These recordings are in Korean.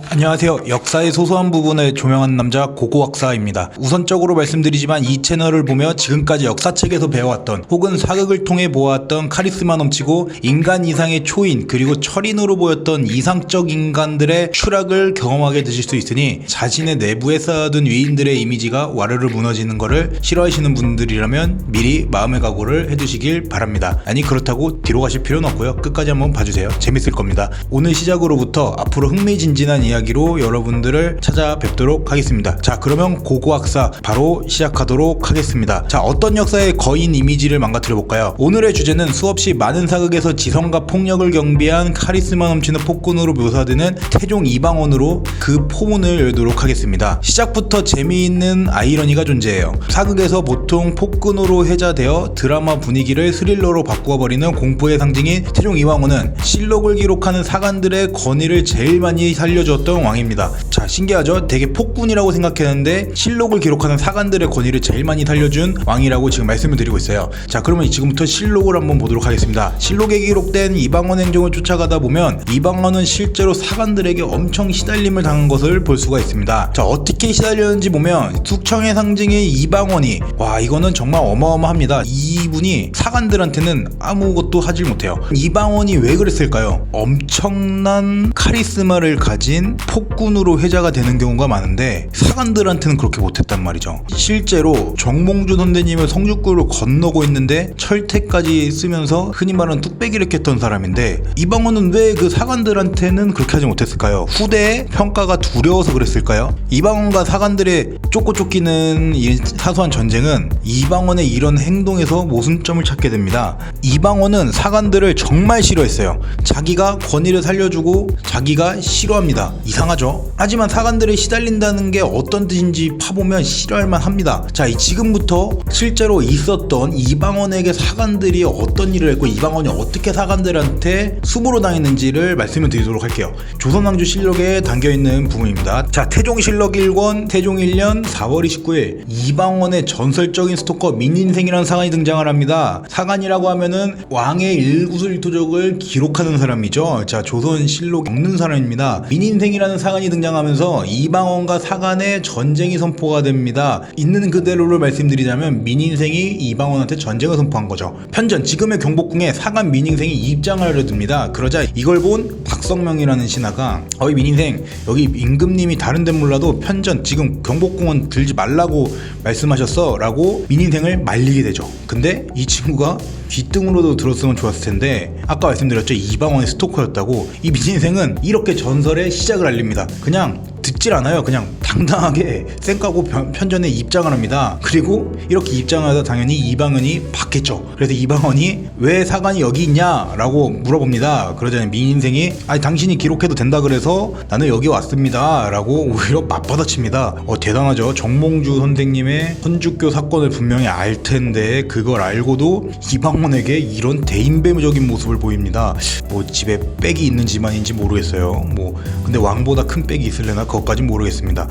안녕하세요. 역사의 소소한 부분을 조명하는 남자 고고학사입니다. 우선적으로 말씀드리지만 이 채널을 보며 지금까지 역사책에서 배워왔던 혹은 사극을 통해 보아왔던 카리스마 넘치고 인간 이상의 초인 그리고 철인으로 보였던 이상적 인간들의 추락을 경험하게 되실 수 있으니 자신의 내부에 쌓아둔 위인들의 이미지가 와르르 무너지는 것을 싫어하시는 분들이라면 미리 마음의 각오를 해두시길 바랍니다. 아니 그렇다고 뒤로 가실 필요는 없고요. 끝까지 한번 봐주세요. 재밌을 겁니다. 오늘 시작으로부터 앞으로 흥미진진한 이야기로 여러분들을 찾아뵙도록 하겠습니다. 자, 그러면 고고학사 바로 시작하도록 하겠습니다. 자, 어떤 역사의 거인 이미지를 망가뜨려 볼까요? 오늘의 주제는 수없이 많은 사극에서 지성과 폭력을 경비한 카리스마 넘치는 폭군으로 묘사되는 태종 이방원으로 그 포문을 열도록 하겠습니다. 시작부터 재미있는 아이러니가 존재해요. 사극에서 보통 폭군으로 회자되어 드라마 분위기를 스릴러로 바꾸어버리는 공포의 상징인 태종 이방원은 실록을 기록하는 사관들의 권위를 제일 많이 살려주었던 왕입니다. 자, 신기하죠? 되게 폭군이라고 생각했는데 실록을 기록하는 사관들의 권위를 제일 많이 살려준 왕이라고 지금 말씀을 드리고 있어요. 자, 그러면 지금부터 실록을 한번 보도록 하겠습니다. 실록에 기록된 이방원 행정을 쫓아가다 보면 이방원은 실제로 사관들에게 엄청 시달림을 당한 것을 볼 수가 있습니다. 자, 어떻게 시달렸는지 보면 숙청의 상징인 이방원이 이거는 정말 어마어마합니다. 이분이 사관들한테는 아무것도 하질 못해요. 이방원이 왜 그랬을까요? 엄청난 카리스마를 가진 폭군으로 회자가 되는 경우가 많은데 사관들한테는 그렇게 못했단 말이죠. 실제로 정몽주 선생님을 성주구를 건너고 있는데 철퇴까지 쓰면서 흔히 말하는 뚝배기를 깼던 사람인데 이방원은 왜 그 사관들한테는 그렇게 하지 못했을까요? 후대의 평가가 두려워서 그랬을까요? 이방원과 사관들의 쫓고 쫓기는 이 사소한 전쟁은 이방원의 이런 행동에서 모순점을 찾게 됩니다. 이방원은 사관들을 정말 싫어했어요. 자기가 권위를 살려주고 자기가 싫어합니다. 이상하죠? 하지만 사관들이 시달린다는 게 어떤 뜻인지 파보면 싫어할만 합니다. 자, 지금부터 실제로 있었던 이방원에게 사관들이 어떤 일을 했고 이방원이 어떻게 사관들한테 수모로 당했는지를 말씀을 드리도록 할게요. 조선왕조 실록에 담겨있는 부분입니다. 자, 태종실록 1권 태종 1년 4월 29일 이방원의 전설적인 스토커 민인생이라는 사관이 등장을 합니다. 사관이라고 하면은 왕의 일구슬토족을 기록하는 사람이죠. 자, 조선실록 없는 사람입니다. 민인생이라는 사관이 등장하면서 이방원과 사관의 전쟁이 선포가 됩니다. 있는 그대로를 말씀드리자면 민인생이 이방원한테 전쟁을 선포한 거죠. 편전, 지금의 경복궁에 사관 민인생이 입장을 하려 듭니다. 그러자 이걸 본 박성명이라는 신하가 어이 민인생, 여기 임금님이 다른 데는 몰라도 편전 지금 경복궁은 들지 말라고 말씀하셨어 라고 민인생을 말리게 되죠. 근데 이 친구가 귓등으로도 들었으면 좋았을 텐데 아까 말씀드렸죠, 이방원의 스토커였다고. 이 민인생은 이렇게 전설의 시작을 알립니다. 그냥 듣질 않아요. 그냥 당당하게 쌩까고 편전에 입장을 합니다. 그리고 이렇게 입장을 하다 당연히 이방원이 받겠죠. 그래서 이방원이 왜 사관이 여기 있냐 라고 물어봅니다. 그러자니 민인생이 아니 당신이 기록해도 된다 그래서 나는 여기 왔습니다 라고 오히려 맞받아칩니다. 대단하죠. 정몽주 선생님의 선주교 사건을 분명히 알 텐데 그걸 알고도 이방원에게 이런 대인배적인 모습을 보입니다. 집에 빽이 있는 집안인지 모르겠어요. 근데 왕보다 큰 빽이 있을래나 그것까진 모르겠습니다.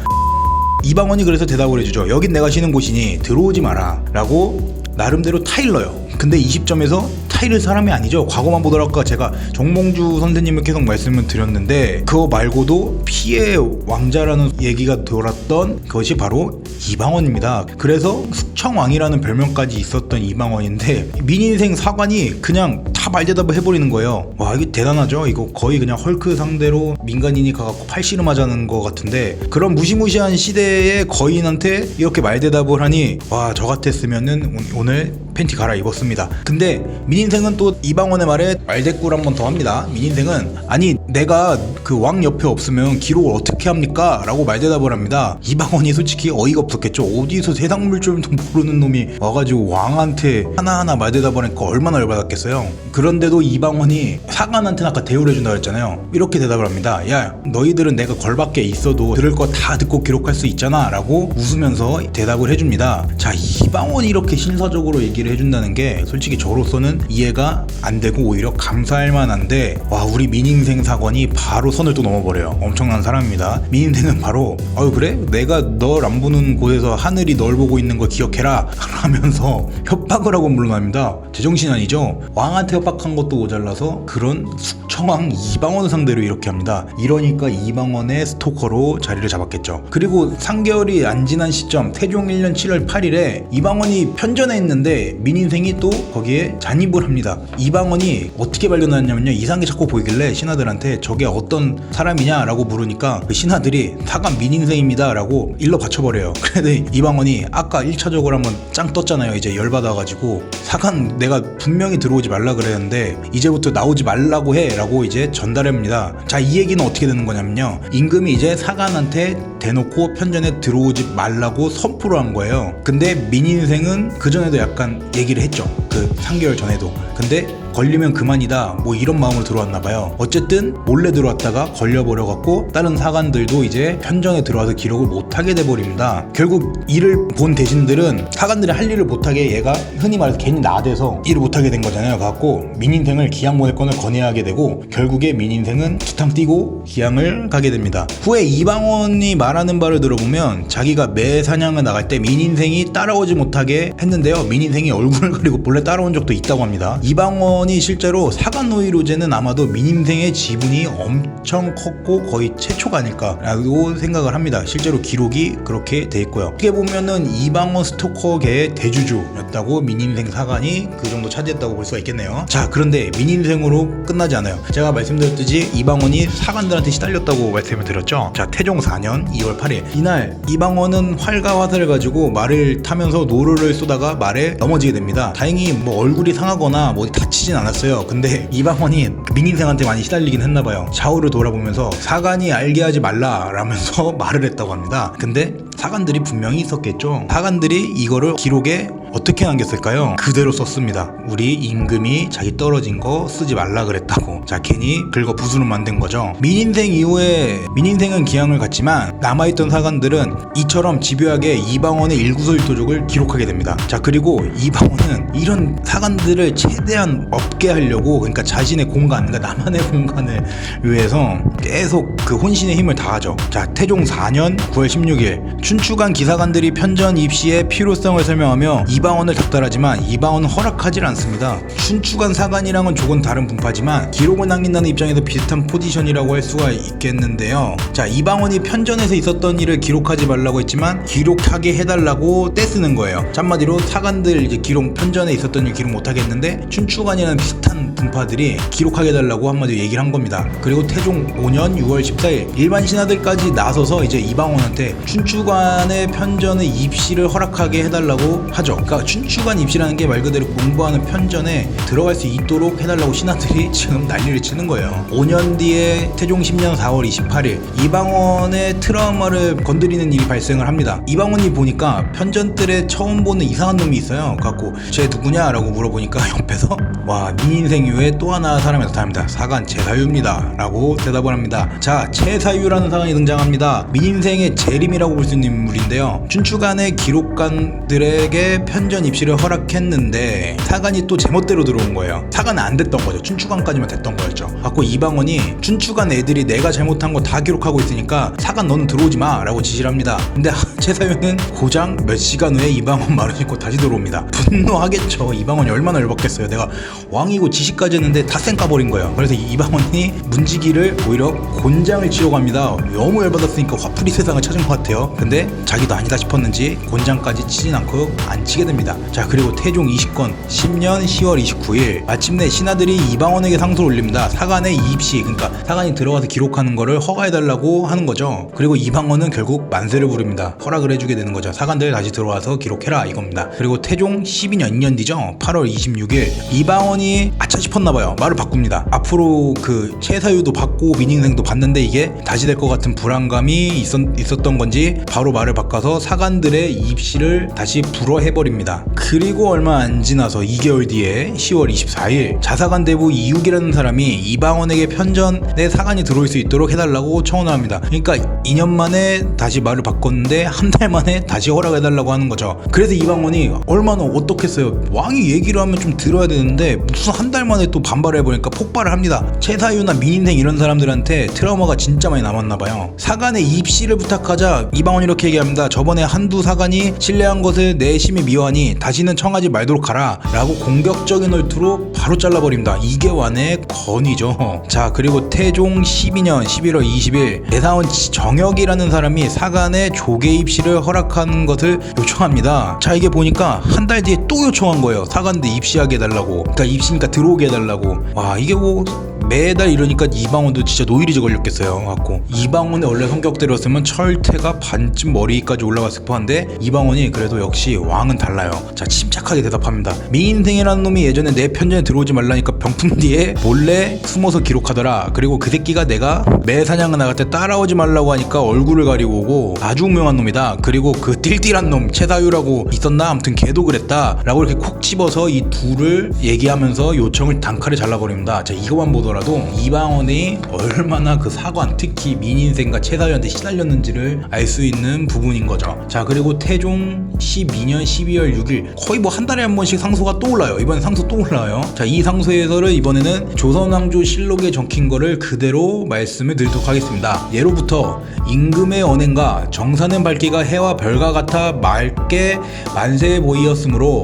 이방원이 그래서 대답을 해주죠. 여긴 내가 쉬는 곳이니 들어오지 마라 라고 나름대로 타일러요. 근데 이 시점에서 타일을 사람이 아니죠. 과거만 보더라도 제가 정몽주 선생님을 계속 말씀을 드렸는데 그거 말고도 피해 왕자라는 얘기가 돌았던 그것이 바로 이방원입니다. 그래서 숙청왕이라는 별명까지 있었던 이방원인데 민인생 사관이 그냥 다 말대답을 해버리는 거예요. 이게 대단하죠. 이거 거의 그냥 헐크 상대로 민간인이 가갖고 팔씨름하자는 것 같은데 그런 무시무시한 시대의 거인한테 이렇게 말대답을 하니 저 같았으면은 오늘 팬티 갈아입었습니다. 근데 민인생은 또 이방원의 말에 말대꾸를 한 번 더 합니다. 민인생은 아니 내가 그 왕 옆에 없으면 기록을 어떻게 합니까? 라고 말대답을 합니다. 이방원이 솔직히 어이가 없었겠죠. 어디서 세상 물줄도 모르는 놈이 와가지고 왕한테 하나하나 말대답을 하니까 얼마나 열받았겠어요. 그런데도 이방원이 사관한테는 아까 대우를 해준다고 했잖아요. 이렇게 대답을 합니다. 야, 너희들은 내가 걸밖에 있어도 들을 거 다 듣고 기록할 수 있잖아 라고 웃으면서 대답을 해줍니다. 자, 이방원이 이렇게 신사적으로 얘기를 얘기를 해준다는 게 솔직히 저로서는 이해가 안 되고 오히려 감사할 만한데, 와, 우리 민인생 사관이 바로 선을 또 넘어버려요. 엄청난 사람입니다. 민인생은 바로 그래? 내가 널 안 보는 곳에서 하늘이 널 보고 있는 거 기억해라 하면서 협박을 하고 물러납니다. 제정신 아니죠? 왕한테 협박한 것도 모자라서 그런 숙청왕 이방원을 상대로 이렇게 합니다. 이러니까 이방원의 스토커로 자리를 잡았겠죠. 그리고 3개월이 안 지난 시점, 태종 1년 7월 8일에 이방원이 편전에 있는데 민인생이 또 거기에 잔입을 합니다. 이방원이 어떻게 발견하냐면요, 이상한 게 자꾸 보이길래 신하들한테 저게 어떤 사람이냐라고 물으니까 그 신하들이 사관 민인생입니다 라고 일러 받쳐버려요. 그런데 이방원이 아까 1차적으로 한번 짱 떴잖아요. 이제 열받아가지고 사관 내가 분명히 들어오지 말라 그랬는데 이제부터 나오지 말라고 해 라고 이제 전달합니다. 자, 이 얘기는 어떻게 되는 거냐면요, 임금이 이제 사관한테 대놓고 편전에 들어오지 말라고 선포를 한 거예요. 근데 민인생은 그전에도 약간 얘기를 했죠. 그 3개월 전에도. 근데 걸리면 그만이다 뭐 이런 마음으로 들어왔나 봐요. 어쨌든 몰래 들어왔다가 걸려버려갖고 다른 사관들도 이제 편전에 들어와서 기록을 못하게 돼버립니다. 결국 이를 본 대신들은 사관들이 할 일을 못하게 얘가 흔히 말해서 괜히 나대서 일을 못하게 된 거잖아요. 그래갖고 민인생을 기양 보낼건을 건해야 하게 되고 결국에 민인생은 기탕 뛰고 기양을 가게 됩니다. 후에 이방원이 말하는 바를 들어보면 자기가 매 사냥을 나갈 때 민인생이 따라오지 못하게 했는데요, 민인생이 얼굴을 가리고 몰래 따라온 적도 있다고 합니다. 이방원이 실제로 사관 노이로제는 아마도 민인생의 지분이 엄청 컸고 거의 최초가 아닐까라고 생각을 합니다. 실제로 기록이 그렇게 돼 있고요. 어떻게 보면은 이방원 스토커계의 대주주였다고 민인생 사관이 그 정도 차지했다고 볼 수가 있겠네요. 자, 그런데 민인생으로 끝나지 않아요. 제가 말씀드렸듯이 이방원이 사관들한테 시달렸다고 말씀을 드렸죠. 자, 태종 4년 2월 8일 이날 이방원은 활과 화살을 가지고 말을 타면서 노루를 쏘다가 말에 넘어지게 됩니다. 다행히 뭐 얼굴이 상하거나 뭐 다치진 않았어요. 근데 이방원이 민인생한테 많이 시달리긴 했나봐요. 좌우를 돌아보면서 사관이 알게 하지 말라 라면서 말을 했다고 합니다. 근데 사관들이 분명히 있었겠죠. 사관들이 이거를 기록에 어떻게 남겼을까요? 그대로 썼습니다. 우리 임금이 자기 떨어진 거 쓰지 말라 그랬다고. 자, 괜히 긁어 부수는 만든 거죠. 민인생 이후에 민인생은 기양을 갔지만 남아있던 사관들은 이처럼 집요하게 이방원의 일구설토족을 기록하게 됩니다. 자, 그리고 이방원은 이런 사관들을 최대한 없게 하려고, 그러니까 자신의 공간, 그러니까 나만의 공간을 위해서 계속 그 혼신의 힘을 다하죠. 자, 태종 4년 9월 16일 춘추관 기사관들이 편전 입시의 필요성을 설명하며 이방원을 닥달하지만 이방원은 허락하지 않습니다. 춘추관 사관이랑은 조금 다른 분파지만 기록을 남긴다는 입장에서 비슷한 포지션이라고 할 수가 있겠는데요. 자, 이방원이 편전에서 있었던 일을 기록하지 말라고 했지만 기록하게 해달라고 떼쓰는 거예요. 한마디로 사관들 이제 기록, 편전에 있었던 일 기록 못하게 했는데 춘추관이라는 비슷한 분파들이 기록하게 해달라고 한마디로 얘기를 한 겁니다. 그리고 태종 5년 6월 14일 일반 신하들까지 나서서 이제 이방원한테 춘추관의 편전의 입시를 허락하게 해달라고 하죠. 그러니까 춘추관 입시라는 게 말 그대로 공부하는 편전에 들어갈 수 있도록 해달라고 신하들이 지금 난리를 치는 거예요. 5년 뒤에 태종 10년 4월 28일 이방원의 트라우마를 건드리는 일이 발생을 합니다. 이방원이 보니까 편전들에 처음 보는 이상한 놈이 있어요. 그래갖고 쟤 누구냐 라고 물어보니까 옆에서 와, 민인생 이후에 또 하나 사람이 나타납니다. 사관 최사유입니다 라고 대답을 합니다. 자, 최사유라는 사관이 등장합니다. 민인생의 재림이라고 볼 수 있는 인물인데요, 춘추관의 기록관들에게 편전 입시를 허락했는데 사관이 또 제멋대로 들어온 거예요. 사관은 안 됐던 거죠. 춘추관까지만 됐던 거였죠. 갖고 이방원이 춘추관 애들이 내가 잘못한 거 다 기록하고 있으니까 사관 너는 들어오지 마 라고 지시를 합니다. 근데 최사유는 고장 몇 시간 후에 이방원 말을 듣고 다시 들어옵니다. 분노하겠죠. 이방원이 얼마나 열받겠어요. 내가 왕이고 지시까지 했는데 다 쌩까버린 거예요. 그래서 이방원이 문지기를 오히려 곤장을 치려고 합니다. 너무 열받았으니까 화풀이 세상을 찾은 것 같아요. 근데 자기도 아니다 싶었는지 곤장까지 치진 않고 안 치게 됩니다. 자, 그리고 태종 20권 10년 10월 29일 마침내 신하들이 이방원에게 상소를 올립니다. 사관의 입시, 그러니까 사관이 들어가서 기록하는 거를 허가해달라고 하는 거죠. 그리고 이방원은 결국 만세를 부릅니다. 허락을 해주게 되는 거죠. 사관들 다시 들어와서 기록해라 이겁니다. 그리고 태종 12년 2년 뒤죠. 8월 26일 이방원이 아차 싶었나봐요. 말을 바꿉니다. 앞으로 그 최사유도 받고 민인생도 받는데 이게 다시 될 것 같은 불안감이 있었던 건지 바로 말을 바꿔서 사관들의 입시를 다시 불허해버립니다. 그리고 얼마 안 지나서 2개월 뒤에 10월 24일 자사관 대부 이육이라는 사람이 이방원에게 편전에 사관이 들어올 수 있도록 해달라고 청원을 합니다. 그러니까 2년 만에 다시 말을 바꿨는데 한 달 만에 다시 허락해달라고 하는 거죠. 그래서 이방원이 얼마나 어떻겠어요. 왕이 얘기를 하면 좀 들어야 되는데 무슨 한 달 만에 또 반발을 해보니까 폭발을 합니다. 최사유나 민인생 이런 사람들한테 트라우마가 진짜 많이 남았나봐요. 사관의 입시를 부탁하자 이방원이 이렇게 얘기합니다. 저번에 한두 사관이 신뢰한 것을 내 심히 미워하니 다시는 청하지 말도록 하라 라고 공격적인 얼투로 바로 잘라버립니다. 이게 완의 건이죠. 자, 그리고 태종 12년 11월 20일 대사원 정혁이라는 사람이 사관의 조계 입시를 허락하는 것을 요청합니다. 자, 이게 보니까 한 달 뒤에 또 요청한 거예요. 사관들 입시하게 해달라고. 그러니까 입시니까 들어오게 해달라고. 와, 이게 뭐 매달 이러니까 이방원도 진짜 노이리지 걸렸겠어요. 갖고 이방원의 원래 성격대로였으면 철퇴가 반쯤 머리까지 올라갔을 뻔한데 이방원이 그래도 역시 왕은 달라요. 자, 침착하게 대답합니다. 미인생이라는 놈이 예전에 내 편전에 들어오지 말라니까 병풍 뒤에 몰래 숨어서 기록하더라. 그리고 그 새끼가 내가 매 사냥을 나갈 때 따라오지 말라고 하니까 얼굴을 가리고 오고 아주 유명한 놈이다. 그리고 그 띨띨한 놈 최사유라고 있었나? 아무튼 걔도 그랬다 라고 이렇게 콕 집어서 이 둘을 얘기하면서 요청을 단칼에 잘라버립니다. 자, 이거만 보더라도 이방원이 얼마나 그 사관, 특히 민인생과 최사유한테 시달렸는지를 알 수 있는 부분인 거죠. 자, 그리고 태종 12년 12월 6일 거의 뭐 한 달에 한 번씩 상소가 또 올라요. 이번엔 상소 또 올라요. 자, 이 상소에서는 이번에는 조선왕조 실록에 적힌 거를 그대로 말씀을 드리도록 하겠습니다. 예로부터 임금의 언행과 정사는 밝기가 해와 별과 같아 맑게 만세해 보이었으므로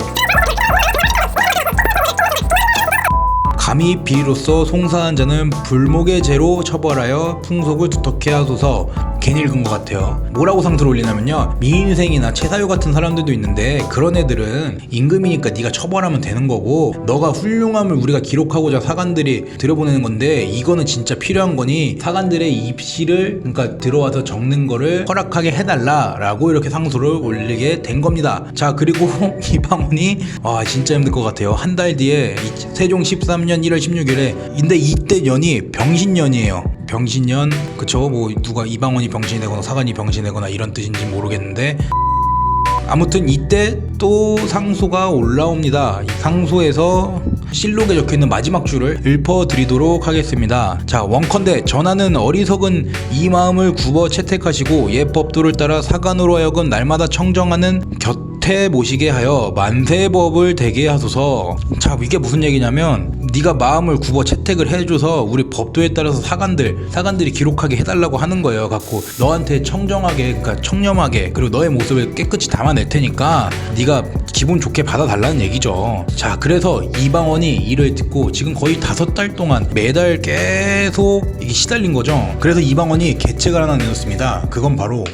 감히 비리로서 송사한 자는 불목의 죄로 처벌하여 풍속을 두텁게 하소서. 괜히 읽은 것 같아요. 뭐라고 상소를 올리냐면요, 미인생이나 최사유 같은 사람들도 있는데 그런 애들은 임금이니까 네가 처벌하면 되는 거고 너가 훌륭함을 우리가 기록하고자 사관들이 들여보내는 건데 이거는 진짜 필요한 거니 사관들의 입시를 그러니까 들어와서 적는 거를 허락하게 해달라 라고 이렇게 상소를 올리게 된 겁니다. 자, 그리고 이방원이 진짜 힘들 것 같아요. 한 달 뒤에 세종 13년 1월 16일에 근데 이때 년이 병신년이에요. 병신년, 그쵸? 뭐 누가 이방원이 병신이 되거나 사관이 병신이 되거나 이런 뜻인지 모르겠는데 아무튼 이때 또 상소가 올라옵니다. 이 상소에서 실록에 적혀있는 마지막 줄을 읊어드리도록 하겠습니다. 자, 원컨대 전하는 어리석은 이 마음을 굽어 채택하시고 옛 법도를 따라 사관으로 하여금 날마다 청정하는 곁에 모시게 하여 만세법을 되게 하소서. 자, 이게 무슨 얘기냐면 네가 마음을 굽어 채택을 해줘서 우리 법도에 따라서 사관들이 기록하게 해달라고 하는 거예요. 갖고 너한테 청정하게, 그러니까 청렴하게, 그리고 너의 모습을 깨끗이 담아낼 테니까 네가 기분 좋게 받아달라는 얘기죠. 자, 그래서 이방원이 이를 듣고 지금 거의 5달 동안 매달 계속 이게 시달린 거죠. 그래서 이방원이 계책을 하나 내놓습니다. 그건 바로